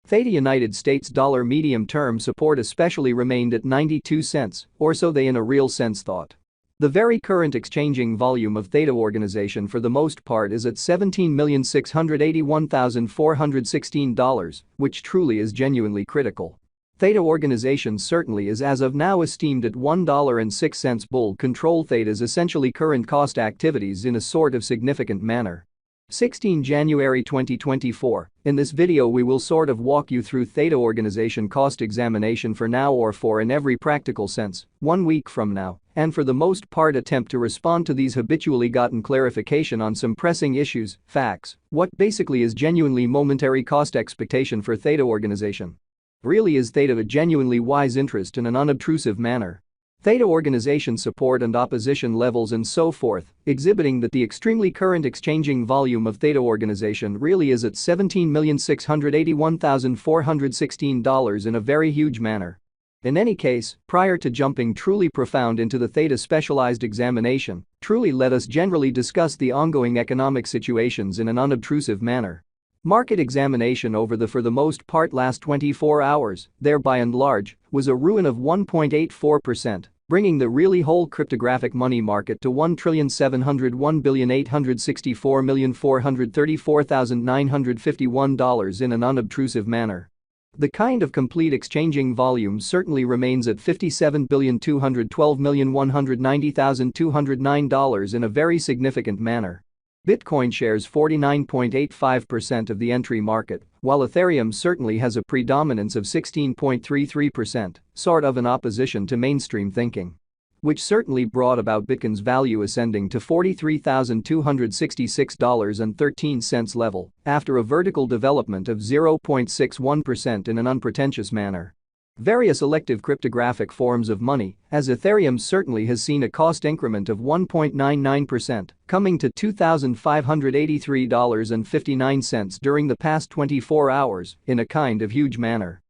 Theta United States dollar medium-term support especially remained at 92 cents, or so they in a real sense thought. The very current exchanging volume of Theta organization for the most part is at $17,681,416, which truly is genuinely critical. Theta organization certainly is as of now esteemed at $1.06 bull control Theta's essentially current cost activities in a sort of significant manner. 16 January 2024, in this video we will sort of walk you through Theta organization cost examination for now or for in every practical sense, 1 week from now, and for the most part attempt to respond to these habitually gotten clarification on some pressing issues, facts, what basically is genuinely momentary cost expectation for Theta organization. Really is Theta a genuinely wise interest in an unobtrusive manner? Theta organization support and opposition levels and so forth, exhibiting that the extremely current exchanging volume of Theta organization really is at $17,681,416 in a very huge manner. In any case, prior to jumping truly profound into the Theta specialized examination, truly let us generally discuss the ongoing economic situations in an unobtrusive manner. Market examination over the for the most part last 24 hours, there by and large, was a ruin of 1.84%, bringing the really whole cryptographic money market to $1,701,864,434,951 in an unobtrusive manner. The kind of complete exchanging volume certainly remains at $57,212,190,209 in a very significant manner. Bitcoin shares 49.85% of the entry market, while Ethereum certainly has a predominance of 16.33%, sort of in opposition to mainstream thinking. Which certainly brought about Bitcoin's value ascending to $43,266.13 level after a vertical development of 0.61% in an unpretentious manner. Various elective cryptographic forms of money, as Ethereum certainly has seen a cost increment of 1.99%, coming to $2,583.59 during the past 24 hours in a kind of huge manner.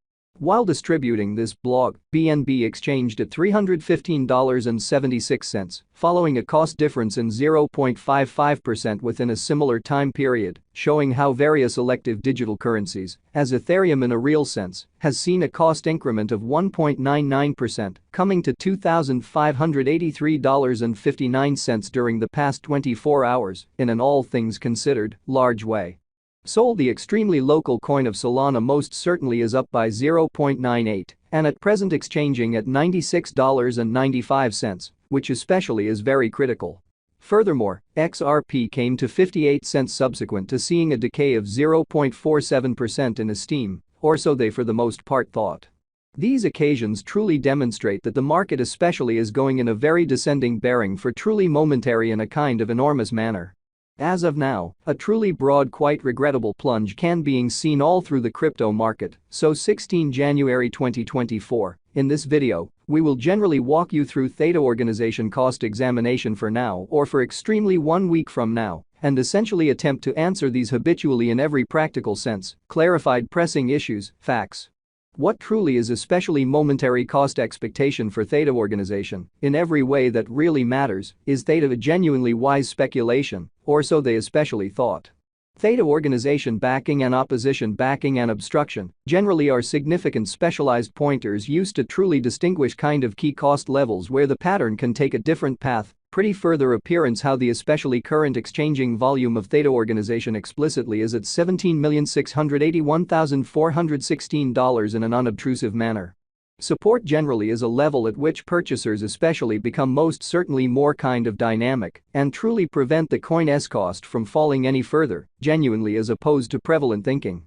While distributing this blog, BNB exchanged at $315.76, following a cost difference in 0.55% within a similar time period, showing how various elective digital currencies, as Ethereum in a real sense, has seen a cost increment of 1.99%, coming to $2,583.59 during the past 24 hours in an all things considered large way. Sold the extremely local coin of Solana most certainly is up by 0.98 and at present exchanging at $96.95, which especially is very critical. Furthermore, XRP came to 58 cents subsequent to seeing a decay of 0.47% in esteem, or so they for the most part thought. These occasions truly demonstrate that the market especially is going in a very descending bearing for truly momentary in a kind of enormous manner. As of now, a truly broad quite regrettable plunge can being seen all through the crypto market, so 16 January 2024, in this video, we will generally walk you through Theta organization cost examination for now or for extremely 1 week from now, and essentially attempt to answer these habitually in every practical sense, clarified pressing issues, facts. What truly is especially momentary cost expectation for Theta organization, in every way that really matters, is Theta a genuinely wise speculation, or so they especially thought. Theta organization backing and opposition backing and obstruction generally are significant specialized pointers used to truly distinguish kind of key cost levels where the pattern can take a different path. Pretty further appearance how the especially current exchanging volume of Theta organization explicitly is at $17,681,416 in an unobtrusive manner. Support generally is a level at which purchasers especially become most certainly more kind of dynamic and truly prevent the coin's cost from falling any further, genuinely as opposed to prevalent thinking.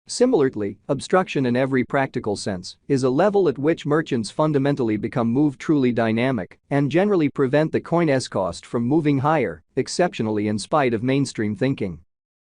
Similarly, obstruction in every practical sense is a level at which merchants fundamentally become move truly dynamic and generally prevent the coin's cost from moving higher, exceptionally in spite of mainstream thinking.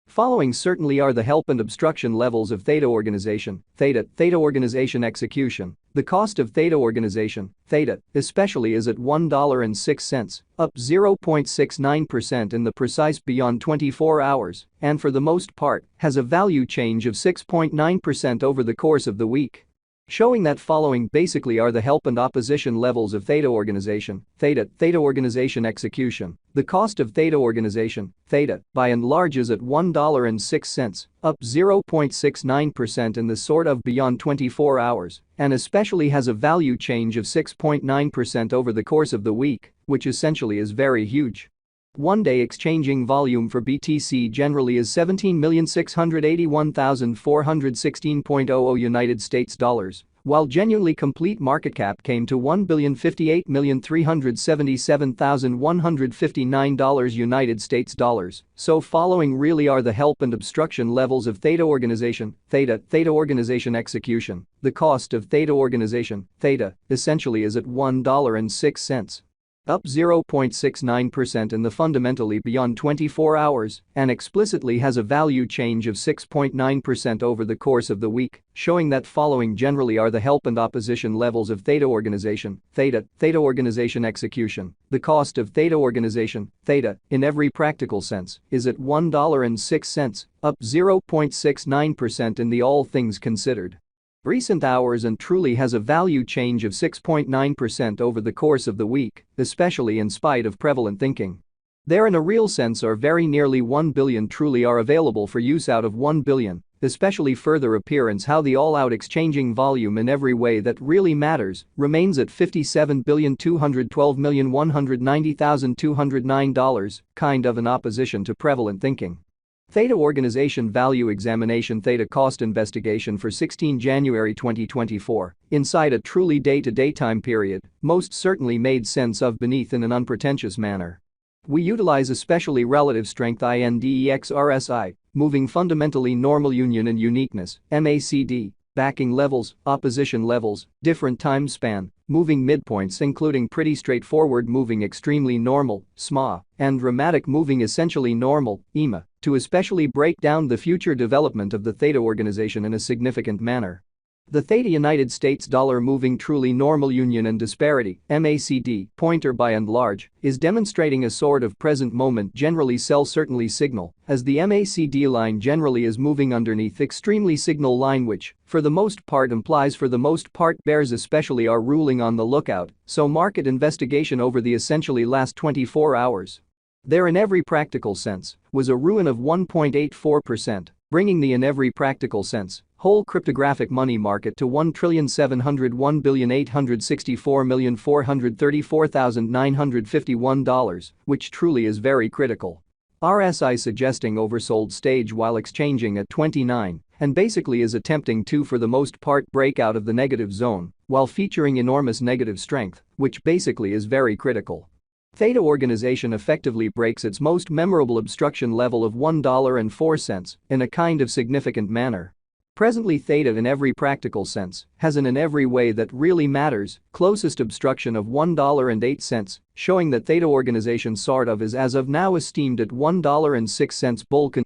Following certainly are the help and obstruction levels of Theta organization, Theta organization execution. The cost of Theta organization, Theta, especially is at $1.06, up 0.69% in the precise beyond 24 hours, and for the most part, has a value change of 6.9% over the course of the week. showing that following basically are the help and opposition levels of Theta organization, Theta organization execution. The cost of Theta organization, Theta, by and large is at $1.06, up 0.69% in the sort of beyond 24 hours, and especially has a value change of 6.9% over the course of the week, which essentially is very huge. One-day exchanging volume for BTC generally is 17,681,416.00 United States dollars, while genuinely complete market cap came to $1,058,377,159 United States dollars. So following really are the help and obstruction levels of Theta organization, Theta organization execution. The cost of Theta organization, Theta, essentially is at $1.06. Up 0.69% in the fundamentally beyond 24 hours and explicitly has a value change of 6.9% over the course of the week, showing that following generally are the help and opposition levels of Theta organization, Theta organization execution. The cost of Theta organization, Theta, in every practical sense, is at $1.06, up 0.69% in the all things considered recent hours and truly has a value change of 6.9% over the course of the week, especially in spite of prevalent thinking. There in a real sense are very nearly 1 billion truly are available for use out of 1 billion, especially further appearance how the all-out exchanging volume in every way that really matters remains at $57,212,190,209, kind of an opposition to prevalent thinking. Theta organization value examination Theta cost investigation for 16 January 2024, inside a truly day-to-day time period, most certainly made sense of beneath in an unpretentious manner. We utilize especially relative strength index RSI, moving fundamentally normal union and uniqueness, MACD, backing levels, opposition levels, different time span, moving midpoints including pretty straightforward moving extremely normal, SMA, and dramatic moving essentially normal, EMA, to especially break down the future development of the Theta organization in a significant manner. The Theta United States dollar moving truly normal union and disparity, MACD, pointer by and large, is demonstrating a sort of present moment generally sell certainly signal, as the MACD line generally is moving underneath extremely signal line which, for the most part implies for the most part bears especially are ruling on the lookout, so market investigation over the essentially last 24 hours. There in every practical sense was a ruin of 1.84%, bringing the in every practical sense whole cryptographic money market to $1,701,864,434,951, which truly is very critical. RSI suggesting oversold stage while exchanging at 29 and basically is attempting to for the most part break out of the negative zone while featuring enormous negative strength, which basically is very critical. Theta organization effectively breaks its most memorable obstruction level of $1.04 in a kind of significant manner. Presently Theta in every practical sense has an in every way that really matters closest obstruction of $1.08, showing that Theta organization sort of is as of now esteemed at $1.06 bull